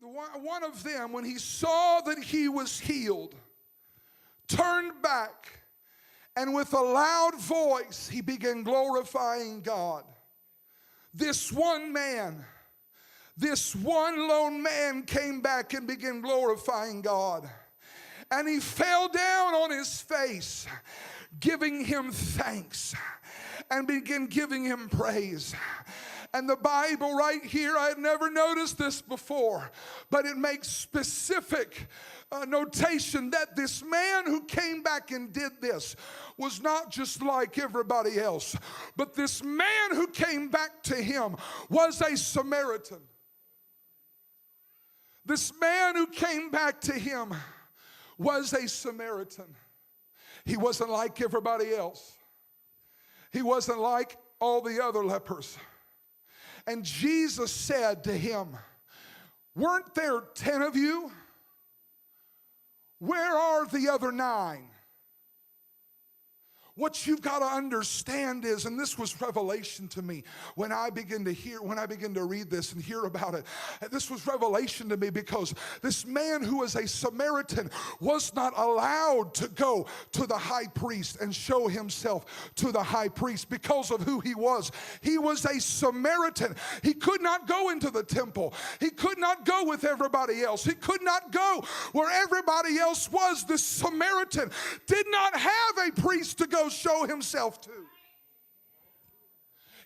one of them, when he saw that he was healed, turned back, and with a loud voice he began glorifying God. This one man, this one lone man came back and began glorifying God. And he fell down on his face, giving him thanks, and began giving him praise. And the Bible right here, I had never noticed this before, but it makes specific notation that this man who came back and did this was not just like everybody else, but this man who came back to him was a Samaritan. This man who came back to him was a Samaritan. He wasn't like everybody else. He wasn't like all the other lepers. And Jesus said to him, "Weren't there 10 of you? Where are the other 9? What you've got to understand is, and this was revelation to me when I began to read this and hear about it. This was revelation to me because this man who was a Samaritan was not allowed to go to the high priest and show himself to the high priest because of who he was. He was a Samaritan. He could not go into the temple. He could not go with everybody else. He could not go where everybody else was. The Samaritan did not have a priest to go show himself to.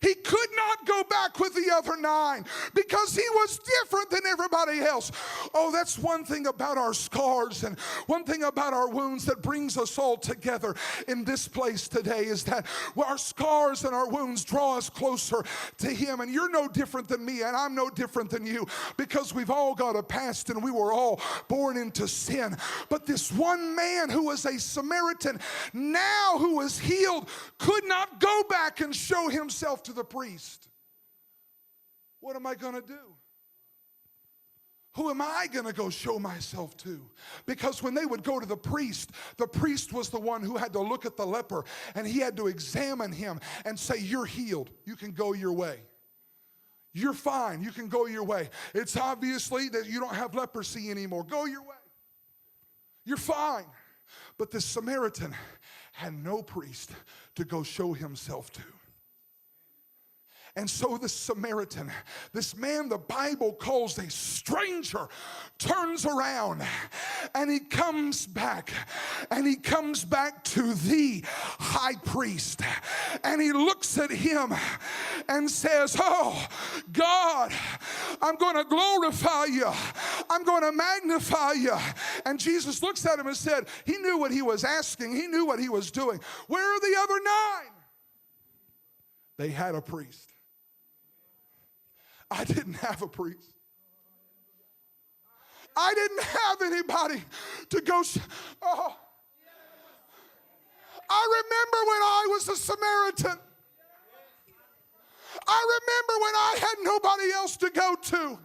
He could not go back with the other 9 because he was different than everybody else. Oh, that's one thing about our scars and one thing about our wounds that brings us all together in this place today is that our scars and our wounds draw us closer to him. And you're no different than me, and I'm no different than you, because we've all got a past and we were all born into sin. But this one man who was a Samaritan, now who was healed, could not go back and show himself to the priest. What am I going to do? Who am I going to go show myself to? Because when they would go to the priest was the one who had to look at the leper, and he had to examine him and say, "You're healed. You can go your way. You're fine. You can go your way. It's obviously that you don't have leprosy anymore. Go your way. You're fine." But the Samaritan had no priest to go show himself to. And so the Samaritan, this man the Bible calls a stranger, turns around and he comes back. And he comes back to the high priest. And he looks at him and says, "Oh, God, I'm going to glorify you. I'm going to magnify you." And Jesus looks at him and said, he knew what he was asking. He knew what he was doing. "Where are the other 9? They had a priest. I didn't have a priest. I didn't have anybody to go. Oh. I remember when I was a Samaritan. I remember when I had nobody else to go to.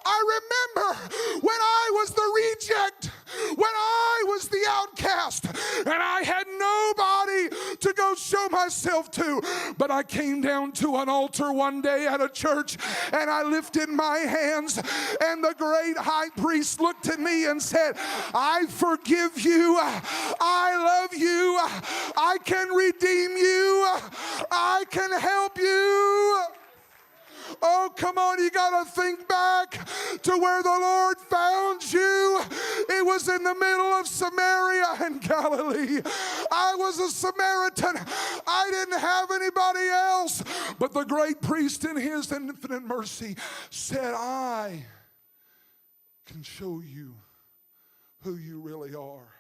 I remember when I was the reject, when I was the outcast, and I had nobody to go show myself to. But I came down to an altar one day at a church, and I lifted my hands, and the great high priest looked at me and said, "I forgive you. I love you. I can redeem you. I can help you." Oh, come on, you got to think back to where the Lord found you. It was in the middle of Samaria and Galilee. I was a Samaritan. I didn't have anybody else. But the great priest in his infinite mercy said, "I can show you who you really are."